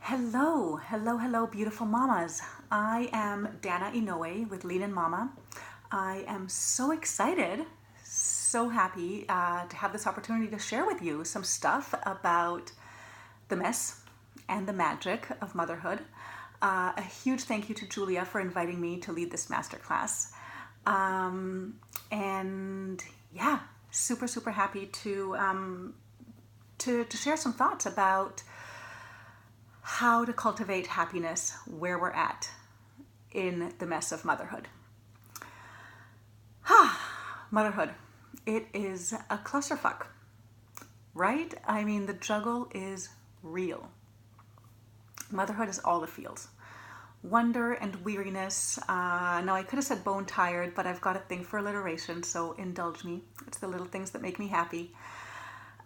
Hello, beautiful mamas. I am Dana Inoue with Lean and Mama. I am so excited, so happy to have this opportunity to share with you some stuff about the mess and the magic of motherhood. A huge thank you to Julia for inviting me to lead this masterclass. And yeah, super happy to share some thoughts about how to cultivate happiness where we're at in the mess of motherhood. Motherhood. It is a clusterfuck, right? I mean, the juggle is real. Motherhood is all the feels. Wonder and weariness. Now, I could have said bone tired, but I've got a thing for alliteration, so indulge me. It's the little things that make me happy.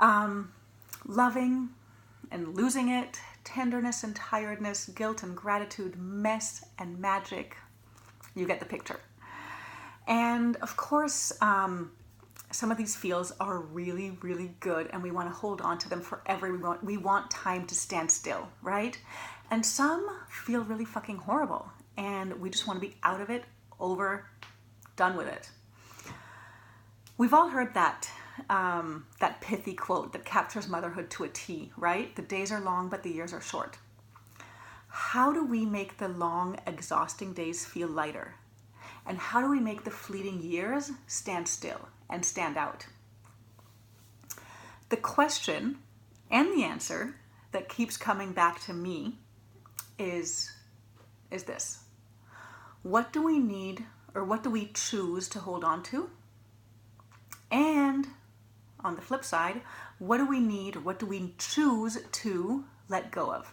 Loving and losing it, tenderness and tiredness, guilt and gratitude, mess and magic. You get the picture. And of course, some of these feels are really good and we want to hold on to them forever. We want time to stand still, right? And some feel really fucking horrible and we just want to be out of it, over, done with it. We've all heard that pithy quote that captures motherhood to a T, right? The days are long, but the years are short. How do we make the long, exhausting days feel lighter? And how do we make the fleeting years stand still and stand out? The question and the answer that keeps coming back to me is this. What do we need, or what do we choose to hold on to? And on the flip side, what do we need, or what do we choose to let go of?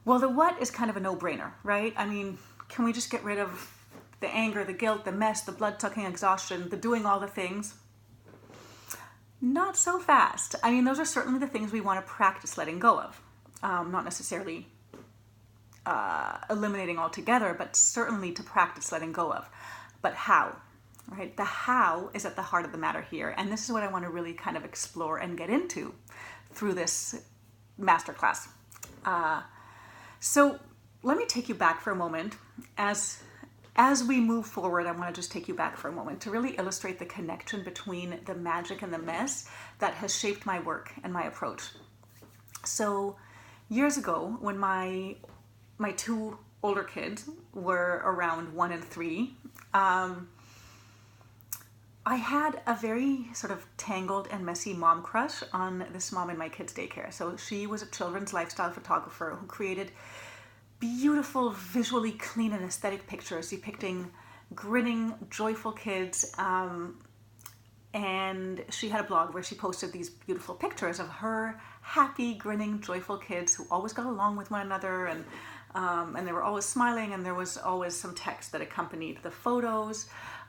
Well, the what is kind of a no-brainer, right? I mean, can we just get rid of the anger, the guilt, the mess, the blood-sucking exhaustion, the doing all the things? Not so fast. I mean, those are certainly the things we want to practice letting go of. Not necessarily eliminating altogether, but certainly to practice letting go of. But how? Right? The how is at the heart of the matter here. And this is what I want to really kind of explore and get into through this masterclass. So let me take you back for a moment. As we move forward, I want to just take you back for a moment to really illustrate the connection between the magic and the mess that has shaped my work and my approach. So years ago, when my two older kids were around 1 and 3, I had a very sort of tangled and messy mom crush on this mom in my kids' daycare. So she was a children's lifestyle photographer who created beautiful, visually clean and aesthetic pictures depicting grinning, joyful kids. And she had a blog where she posted these beautiful pictures of her happy, grinning, joyful kids who always got along with one another, and they were always smiling, and there was always some text that accompanied the photos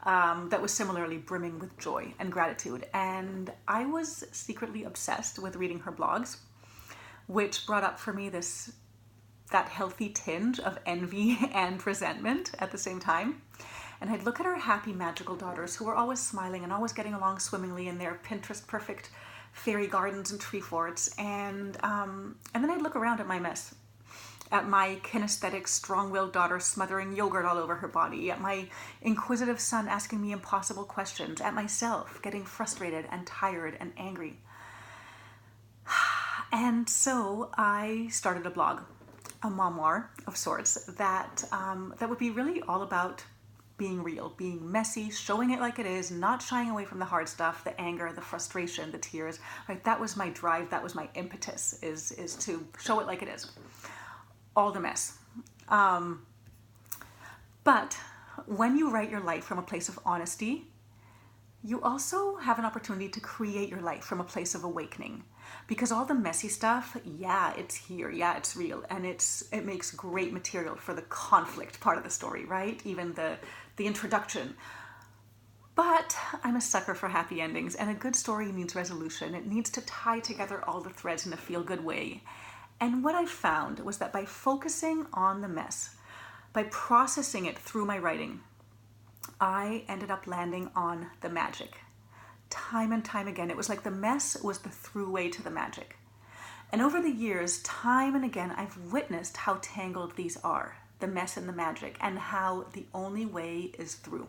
that was similarly brimming with joy and gratitude. And I was secretly obsessed with reading her blogs, which brought up for me that healthy tinge of envy and resentment at the same time. And I'd look at her happy, magical daughters who were always smiling and always getting along swimmingly in their Pinterest perfect fairy gardens and tree forts. And then I'd look around at my mess, at my kinesthetic, strong-willed daughter smothering yogurt all over her body, at my inquisitive son asking me impossible questions, at myself getting frustrated and tired and angry. And so I started a blog, a memoir of sorts, that would be really all about being real, being messy, showing it like it is, not shying away from the hard stuff, the anger, the frustration, the tears. Right? That was my drive, that was my impetus, is to show it like it is. All the mess. But when you write your life from a place of honesty, you also have an opportunity to create your life from a place of awakening. Because all the messy stuff, yeah, it's here, yeah, it's real, and it makes great material for the conflict part of the story, right? Even the introduction. But I'm a sucker for happy endings, and a good story needs resolution. It needs to tie together all the threads in a feel-good way. And what I found was that by focusing on the mess, by processing it through my writing, I ended up landing on the magic. Time and time again, it was like the mess was the throughway to the magic. And over the years, time and again, I've witnessed how tangled these are, the mess and the magic, and how the only way is through.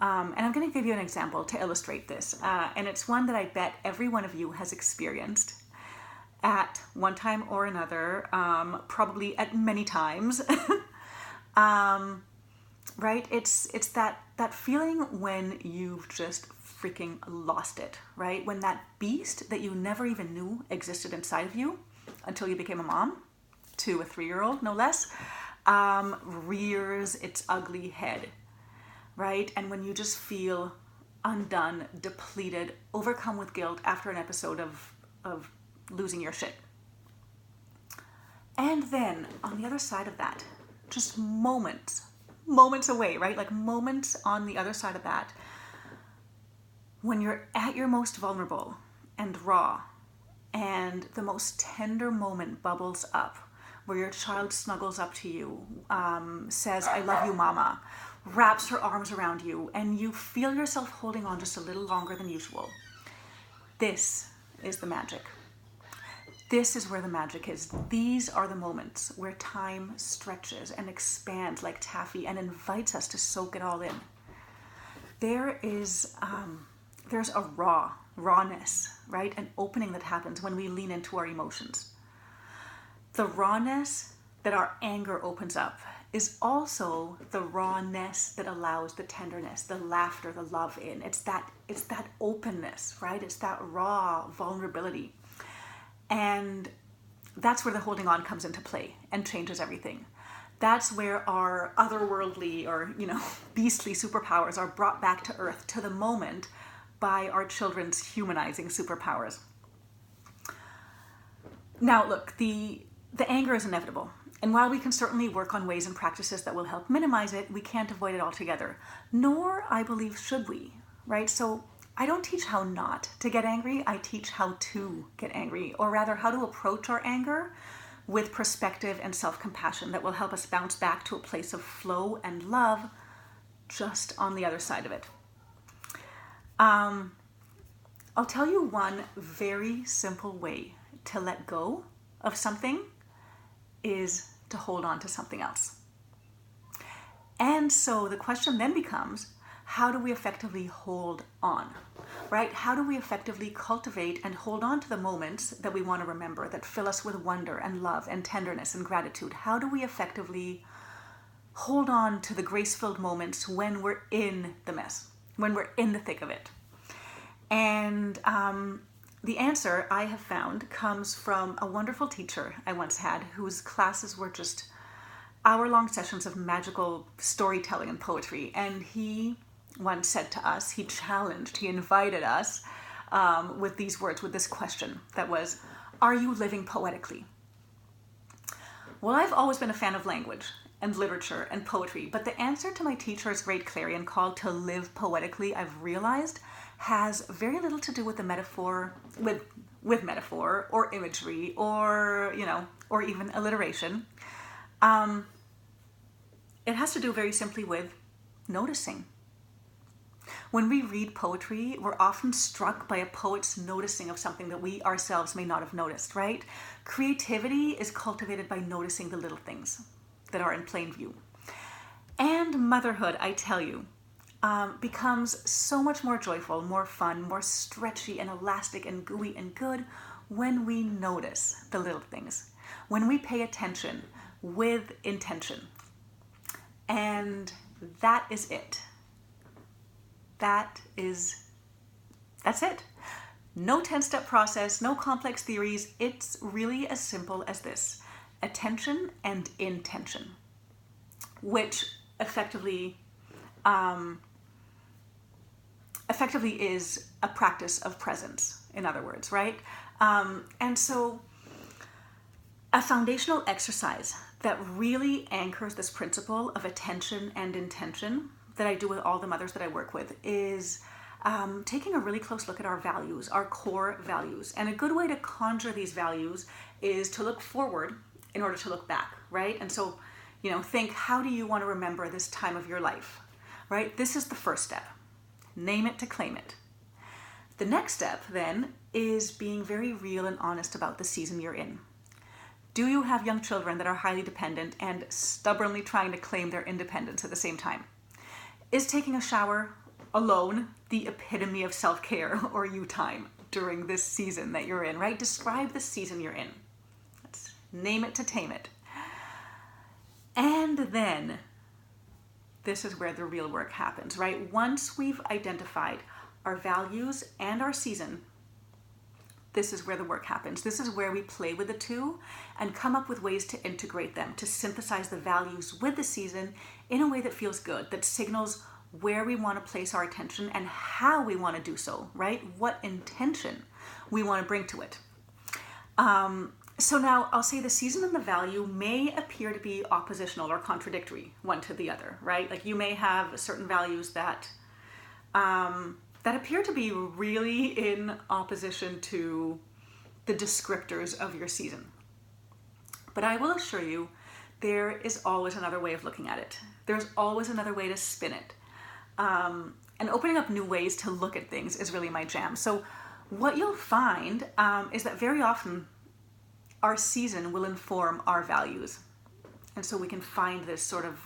And I'm going to give you an example to illustrate this. And it's one that I bet every one of you has experienced at one time or another, probably at many times. Right? It's that feeling when you've just freaking lost it, right? When that beast that you never even knew existed inside of you until you became a mom to a 3-year-old, no less, rears its ugly head, right? And when you just feel undone, depleted, overcome with guilt after an episode of losing your shit. And then on the other side of that, just moments away, right? Like moments on the other side of that, when you're at your most vulnerable and raw, and the most tender moment bubbles up, where your child snuggles up to you, says, "I love you, mama," wraps her arms around you, and you feel yourself holding on just a little longer than usual. This is the magic. This is where the magic is. These are the moments where time stretches and expands like taffy and invites us to soak it all in. There's a rawness, right? An opening that happens when we lean into our emotions. The rawness that our anger opens up is also the rawness that allows the tenderness, the laughter, the love in. It's that openness, right? It's that raw vulnerability. And that's where the holding on comes into play and changes everything. That's where our otherworldly or, beastly superpowers are brought back to earth, to the moment, by our children's humanizing superpowers. Now, look, the anger is inevitable. And while we can certainly work on ways and practices that will help minimize it, we can't avoid it altogether. Nor, I believe, should we, right? So I don't teach how not to get angry. I teach how to get angry, or rather how to approach our anger with perspective and self-compassion that will help us bounce back to a place of flow and love just on the other side of it. I'll tell you one very simple way to let go of something is to hold on to something else. And so the question then becomes, how do we effectively hold on, right? How do we effectively cultivate and hold on to the moments that we want to remember, that fill us with wonder and love and tenderness and gratitude? How do we effectively hold on to the grace-filled moments when we're in the mess, when we're in the thick of it? And the answer I have found comes from a wonderful teacher I once had, whose classes were just hour-long sessions of magical storytelling and poetry. And he once said to us, he invited us with these words, with this question that was, "Are you living poetically?" Well, I've always been a fan of language and literature and poetry, but the answer to my teacher's great clarion call to live poetically, I've realized, has very little to do with the metaphor, with metaphor or imagery or, or even alliteration. It has to do very simply with noticing. When we read poetry, we're often struck by a poet's noticing of something that we ourselves may not have noticed, right? Creativity is cultivated by noticing the little things that are in plain view. And motherhood, I tell you, becomes so much more joyful, more fun, more stretchy and elastic and gooey and good when we notice the little things, when we pay attention with intention. And that is it. That's it. No 10-step process, no complex theories. It's really as simple as this: attention and intention, which effectively is a practice of presence, in other words, right? And so a foundational exercise that really anchors this principle of attention and intention that I do with all the mothers that I work with is taking a really close look at our values, our core values. And a good way to conjure these values is to look forward in order to look back, right? And so, think, how do you want to remember this time of your life, right? This is the first step. Name it to claim it. The next step then is being very real and honest about the season you're in. Do you have young children that are highly dependent and stubbornly trying to claim their independence at the same time? Is taking a shower alone the epitome of self-care or you time during this season that you're in, right? Describe the season you're in. Let's name it to tame it. And then this is where the real work happens, right? Once we've identified our values and our season, this is where the work happens. This is where we play with the two and come up with ways to integrate them, to synthesize the values with the season in a way that feels good, that signals where we want to place our attention and how we want to do so, right? What intention we want to bring to it. So now I'll say the season and the value may appear to be oppositional or contradictory one to the other, right? Like you may have certain values that appear to be really in opposition to the descriptors of your season. But I will assure you, there is always another way of looking at it. There's always another way to spin it. And opening up new ways to look at things is really my jam. So what you'll find is that very often our season will inform our values. And so we can find this sort of,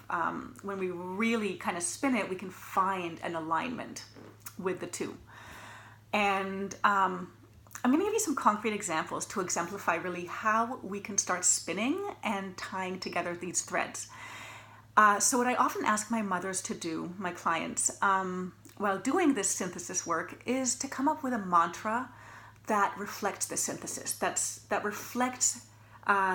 when we really kind of spin it, we can find an alignment with the two. And I'm going to give you some concrete examples to exemplify really how we can start spinning and tying together these threads. So what I often ask my mothers to do, my clients, while doing this synthesis work is to come up with a mantra that reflects the synthesis, that reflects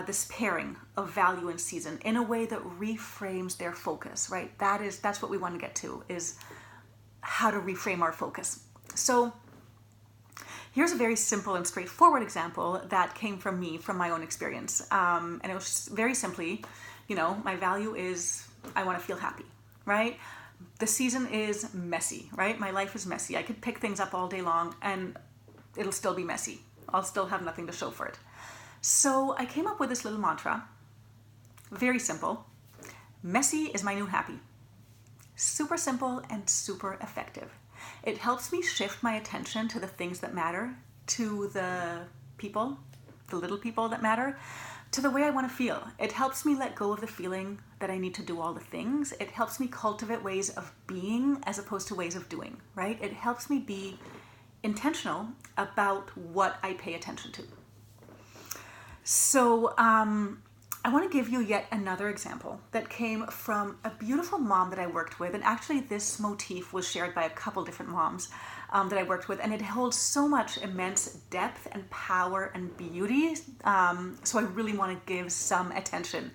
this pairing of value and season in a way that reframes their focus, right? That's what we want to get to, is how to reframe our focus. So here's a very simple and straightforward example that came from me, from my own experience. And it was very simply, my value is I want to feel happy, right? The season is messy, right? My life is messy. I could pick things up all day long and it'll still be messy. I'll still have nothing to show for it. So I came up with this little mantra, very simple. Messy is my new happy. Super simple and super effective. It helps me shift my attention to the things that matter, to the people, the little people that matter, to the way I want to feel. It helps me let go of the feeling that I need to do all the things. It helps me cultivate ways of being as opposed to ways of doing, right? It helps me be intentional about what I pay attention to. So I want to give you yet another example that came from a beautiful mom that I worked with. And actually this motif was shared by a couple different moms that I worked with. And it holds so much immense depth and power and beauty. So I really want to give some attention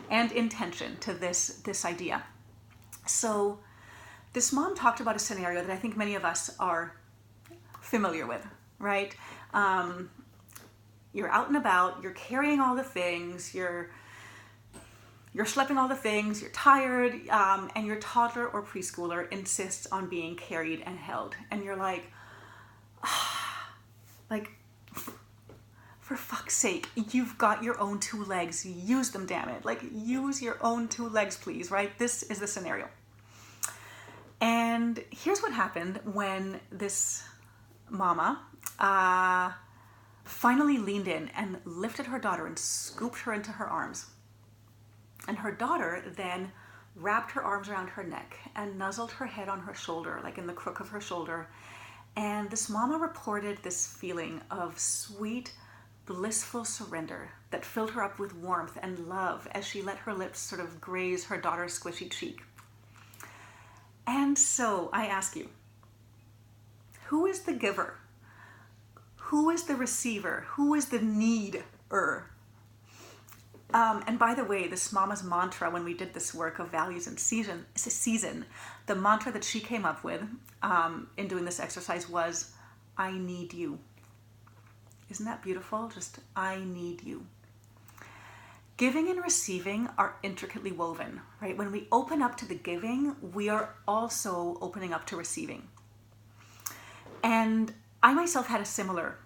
and intention to this idea. So this mom talked about a scenario that I think many of us are familiar with, right? You're out and about, you're carrying all the things, you're schlepping all the things, you're tired, and your toddler or preschooler insists on being carried and held. And you're like, for fuck's sake, you've got your own two legs, use them, damn it. Like, use your own two legs, please, right? This is the scenario. And here's what happened when this mama finally leaned in and lifted her daughter and scooped her into her arms. And her daughter then wrapped her arms around her neck and nuzzled her head on her shoulder, like in the crook of her shoulder. And this mama reported this feeling of sweet, blissful surrender that filled her up with warmth and love as she let her lips sort of graze her daughter's squishy cheek. And so I ask you, who is the giver? Who is the receiver? Who is the needer? And by the way, this mama's mantra, when we did this work of values and season, the mantra that she came up with in doing this exercise was, I need you. Isn't that beautiful? Just, I need you. Giving and receiving are intricately woven, right? When we open up to the giving, we are also opening up to receiving. And I myself had a similar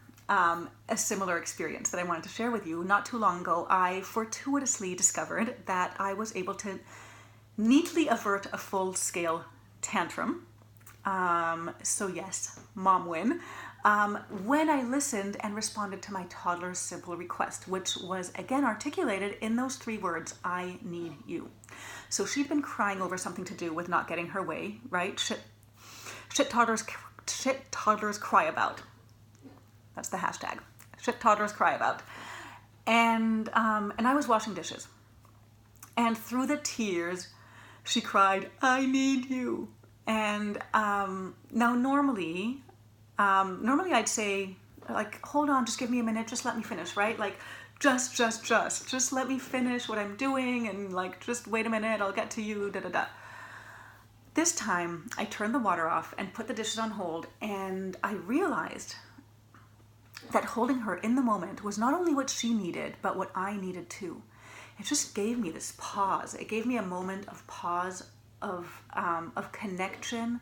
experience that I wanted to share with you. Not too long ago, I fortuitously discovered that I was able to neatly avert a full-scale tantrum. So yes, mom win. when I listened and responded to my toddler's simple request, which was again articulated in those 3 words, I need you. So she'd been crying over something to do with not getting her way, right? Shit toddlers cry about. That's the hashtag. Shit toddlers cry about. And I was washing dishes. And through the tears, she cried, I need you. And now normally I'd say, like, hold on, just give me a minute, just let me finish, right? Like, just let me finish what I'm doing, and like, just wait a minute, I'll get to you, da-da-da. This time, I turned the water off and put the dishes on hold, and I realized that holding her in the moment was not only what she needed, but what I needed too. It just gave me this pause. It gave me a moment of pause, of connection,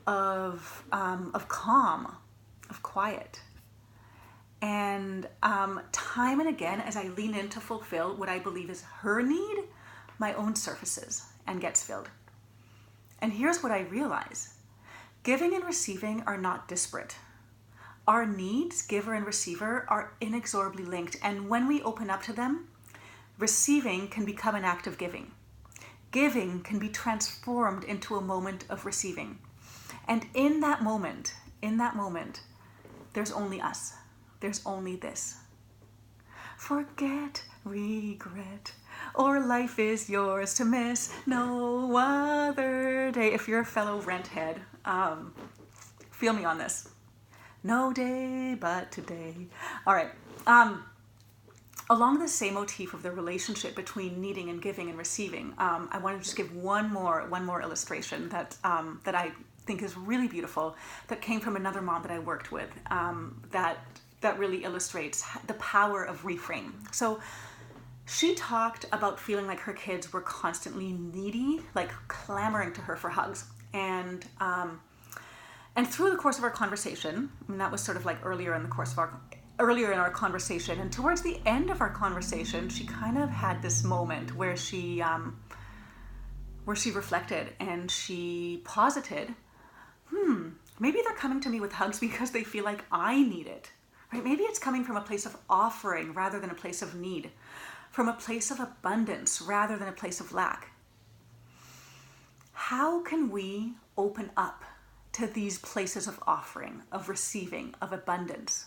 of calm, of quiet. And time and again, as I lean in to fulfill what I believe is her need, my own surfaces and gets filled. And here's what I realize. Giving and receiving are not disparate. Our needs, giver and receiver, are inexorably linked. And when we open up to them, receiving can become an act of giving. Giving can be transformed into a moment of receiving. And in that moment, there's only us. There's only this. Forget regret, or life is yours to miss no other day. If you're a fellow rent head, feel me on this. No day but today. All right. Along the same motif of the relationship between needing and giving and receiving, I want to just give one more illustration that I think is really beautiful, that came from another mom that I worked with, that really illustrates the power of reframe. So she talked about feeling like her kids were constantly needy, like clamoring to her for hugs. And through the course of our conversation, and that was sort of like earlier in our conversation, and towards the end of our conversation, she kind of had this moment where she reflected and she posited, maybe they're coming to me with hugs because they feel like I need it, right? Maybe it's coming from a place of offering rather than a place of need, from a place of abundance rather than a place of lack. How can we open up to these places of offering, of receiving, of abundance?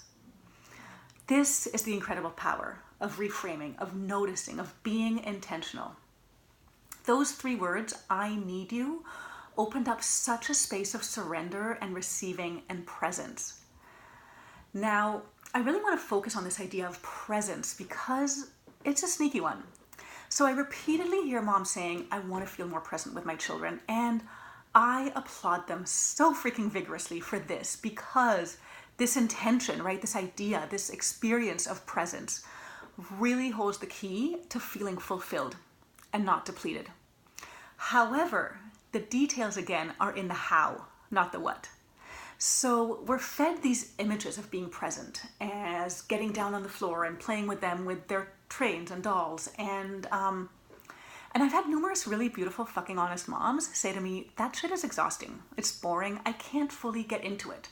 This is the incredible power of reframing, of noticing, of being intentional. Those 3 words, I need you, opened up such a space of surrender and receiving and presence. Now, I really want to focus on this idea of presence because it's a sneaky one. So I repeatedly hear moms saying, I want to feel more present with my children, and I applaud them so freaking vigorously for this, because this intention, right, this idea, this experience of presence really holds the key to feeling fulfilled and not depleted. However, the details again are in the how, not the what. So we're fed these images of being present as getting down on the floor and playing with them with their trains and dolls. And I've had numerous really beautiful fucking honest moms say to me, that shit is exhausting. It's boring. I can't fully get into it.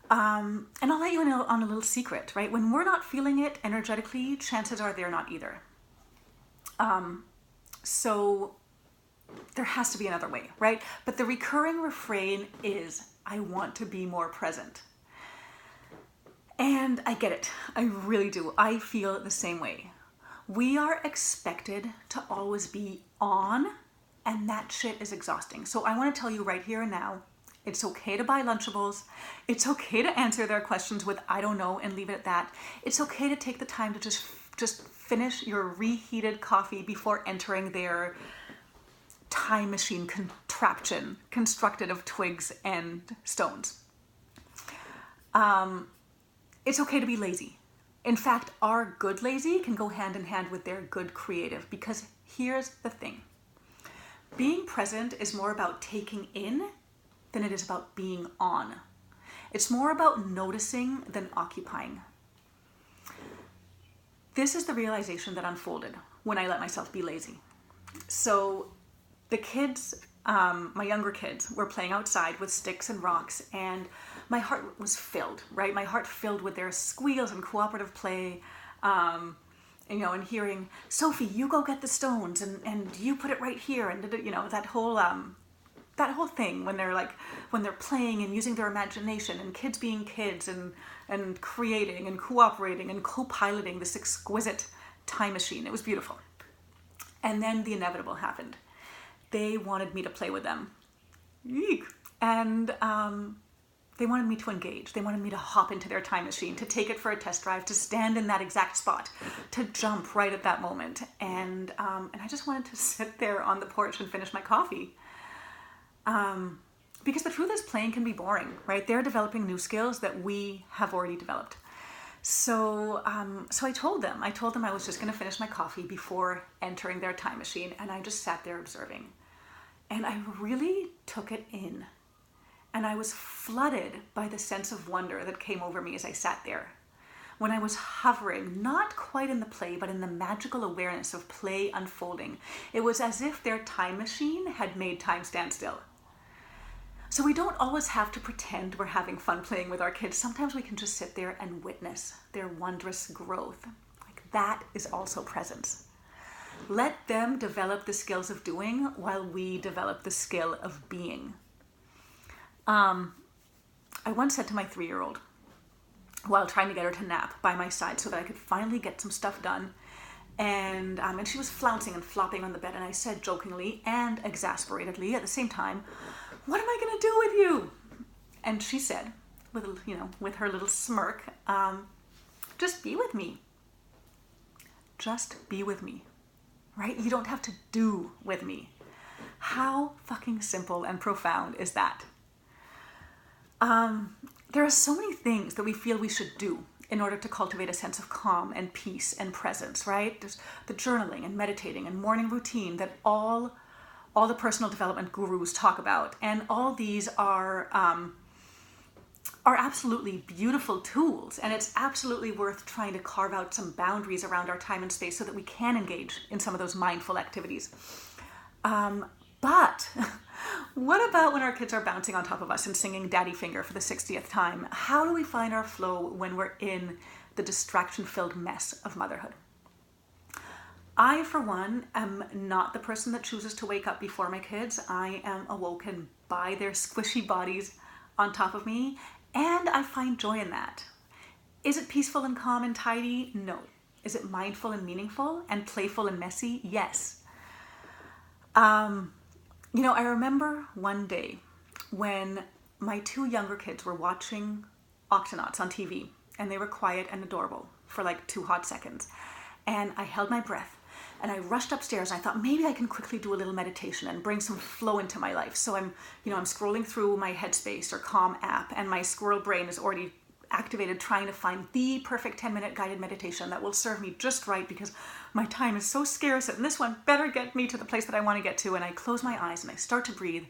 And I'll let you in on a little secret, right? When we're not feeling it energetically, chances are they're not either. So there has to be another way, right? But the recurring refrain is, I want to be more present. And I get it. I really do. I feel the same way. We are expected to always be on, and that shit is exhausting. So I want to tell you right here and now, it's okay to buy Lunchables. It's okay to answer their questions with I don't know and leave it at that. It's okay to take the time to just finish your reheated coffee before entering their time machine contraption constructed of twigs and stones. It's okay to be lazy. In fact, our good lazy can go hand in hand with their good creative, because here's the thing. Being present is more about taking in than it is about being on. It's more about noticing than occupying. This is the realization that unfolded when I let myself be lazy. So the kids, my younger kids, were playing outside with sticks and rocks, and my heart was filled, right? My heart filled with their squeals and cooperative play, and hearing, Sophie, you go get the stones and you put it right here. And, that whole thing when they're playing and using their imagination and kids being kids and creating and cooperating and co-piloting this exquisite time machine. It was beautiful. And then the inevitable happened. They wanted me to play with them. Eek. And they wanted me to engage. They wanted me to hop into their time machine, to take it for a test drive, to stand in that exact spot, to jump right at that moment. And I just wanted to sit there on the porch and finish my coffee. Because the truth is, playing can be boring, right? They're developing new skills that we have already developed. So I told them I was just going to finish my coffee before entering their time machine. And I just sat there observing. And I really took it in. And I was flooded by the sense of wonder that came over me as I sat there. When I was hovering, not quite in the play, but in the magical awareness of play unfolding. It was as if their time machine had made time stand still. So we don't always have to pretend we're having fun playing with our kids. Sometimes we can just sit there and witness their wondrous growth. Like that is also presence. Let them develop the skills of doing while we develop the skill of being. I once said to my 3-year-old, while trying to get her to nap by my side so that I could finally get some stuff done, and she was flouncing and flopping on the bed, and I said jokingly and exasperatedly at the same time, "What am I going to do with you?" And she said, with her little smirk, "Just be with me. Just be with me." Right? You don't have to do with me. How fucking simple and profound is that? There are so many things that we feel we should do in order to cultivate a sense of calm and peace and presence, right? There's the journaling and meditating and morning routine that all the personal development gurus talk about. And all these are absolutely beautiful tools. And it's absolutely worth trying to carve out some boundaries around our time and space so that we can engage in some of those mindful activities. But what about when our kids are bouncing on top of us and singing Daddy Finger for the 60th time? How do we find our flow when we're in the distraction-filled mess of motherhood? I, for one, am not the person that chooses to wake up before my kids. I am awoken by their squishy bodies on top of me, and I find joy in that. Is it peaceful and calm and tidy? No. Is it mindful and meaningful and playful and messy? Yes. I remember one day when my 2 younger kids were watching Octonauts on TV, and they were quiet and adorable for like 2 hot seconds. And I held my breath and I rushed upstairs, and I thought maybe I can quickly do a little meditation and bring some flow into my life. So I'm scrolling through my Headspace or Calm app, and my squirrel brain is already activated trying to find the perfect 10-minute guided meditation that will serve me just right because my time is so scarce and this one better get me to the place that I want to get to. And I close my eyes and I start to breathe.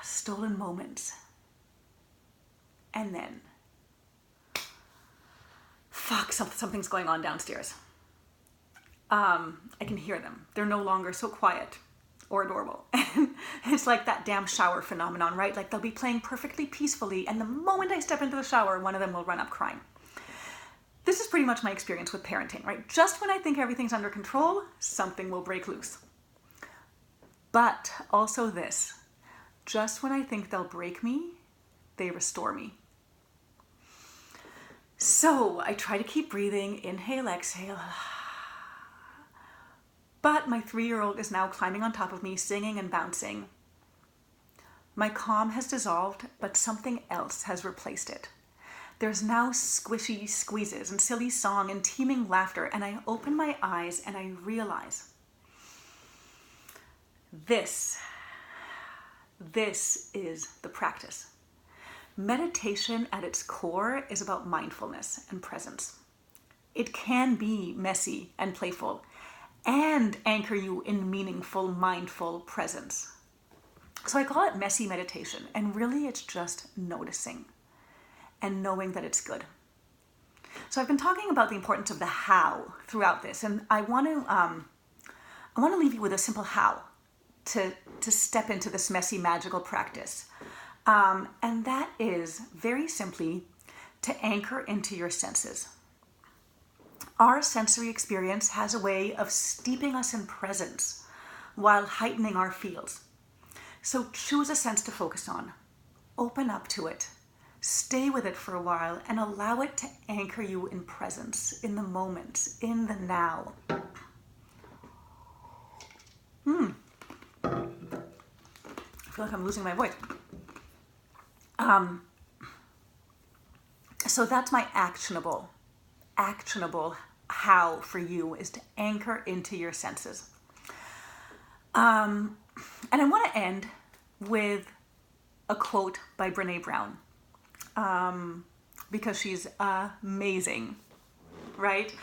Stolen moments. And then, something's going on downstairs. I can hear them. They're no longer so quiet or adorable. And it's like that damn shower phenomenon, right? Like they'll be playing perfectly peacefully, and the moment I step into the shower, one of them will run up crying. This is pretty much my experience with parenting, right? Just when I think everything's under control, something will break loose. But also this, just when I think they'll break me, they restore me. So I try to keep breathing, inhale, exhale. But my 3-year-old is now climbing on top of me, singing and bouncing. My calm has dissolved, but something else has replaced it. There's now squishy squeezes and silly song and teeming laughter, and I open my eyes and I realize this is the practice. Meditation at its core is about mindfulness and presence. It can be messy and playful and anchor you in meaningful, mindful presence. So I call it messy meditation, and really it's just noticing and knowing that it's good. So I've been talking about the importance of the how throughout this, and I want to leave you with a simple how to step into this messy, magical practice. And that is very simply to anchor into your senses. Our sensory experience has a way of steeping us in presence while heightening our feels. So choose a sense to focus on. Open up to it. Stay with it for a while and allow it to anchor you in presence, in the moment, in the now. I feel like I'm losing my voice. So that's my actionable how for you is to anchor into your senses. And I want to end with a quote by Brené Brown, because she's amazing, right?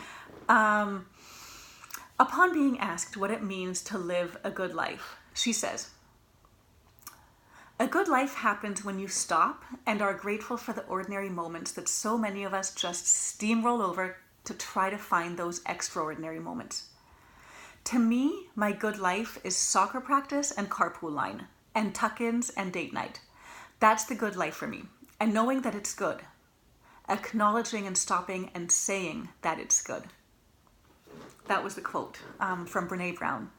Upon being asked what it means to live a good life, she says, "A good life happens when you stop and are grateful for the ordinary moments that so many of us just steamroll over to try to find those extraordinary moments. To me, my good life is soccer practice and carpool line, and tuck-ins and date night. That's the good life for me. And knowing that it's good. Acknowledging and stopping and saying that it's good." That was the quote from Brené Brown.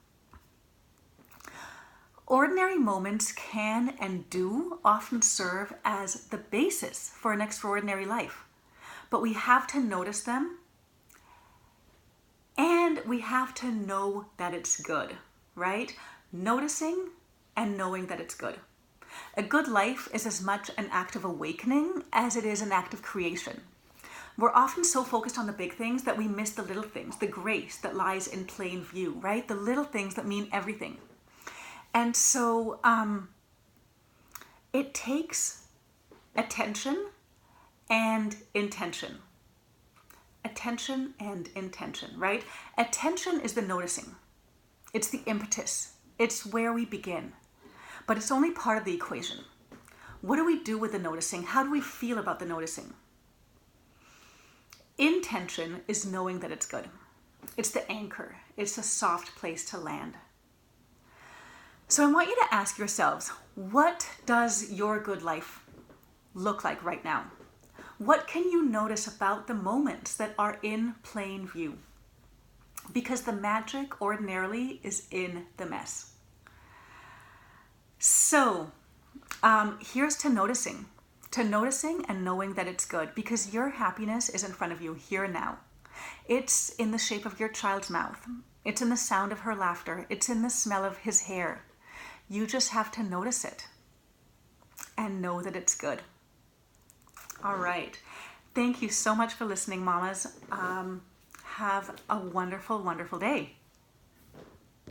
Ordinary moments can and do often serve as the basis for an extraordinary life. But we have to notice them, and we have to know that it's good, right? Noticing and knowing that it's good. A good life is as much an act of awakening as it is an act of creation. We're often so focused on the big things that we miss the little things, the grace that lies in plain view, right? The little things that mean everything. And so it takes attention and intention. Attention and intention, right? Attention is the noticing. It's the impetus. It's where we begin. But it's only part of the equation. What do we do with the noticing? How do we feel about the noticing? Intention is knowing that it's good. It's the anchor. It's a soft place to land. So I want you to ask yourselves, what does your good life look like right now? What can you notice about the moments that are in plain view? Because the magic ordinarily is in the mess. So here's to noticing and knowing that it's good, because your happiness is in front of you here and now. It's in the shape of your child's mouth. It's in the sound of her laughter. It's in the smell of his hair. You just have to notice it and know that it's good. All right. Thank you so much for listening, mamas. Have a wonderful, wonderful day.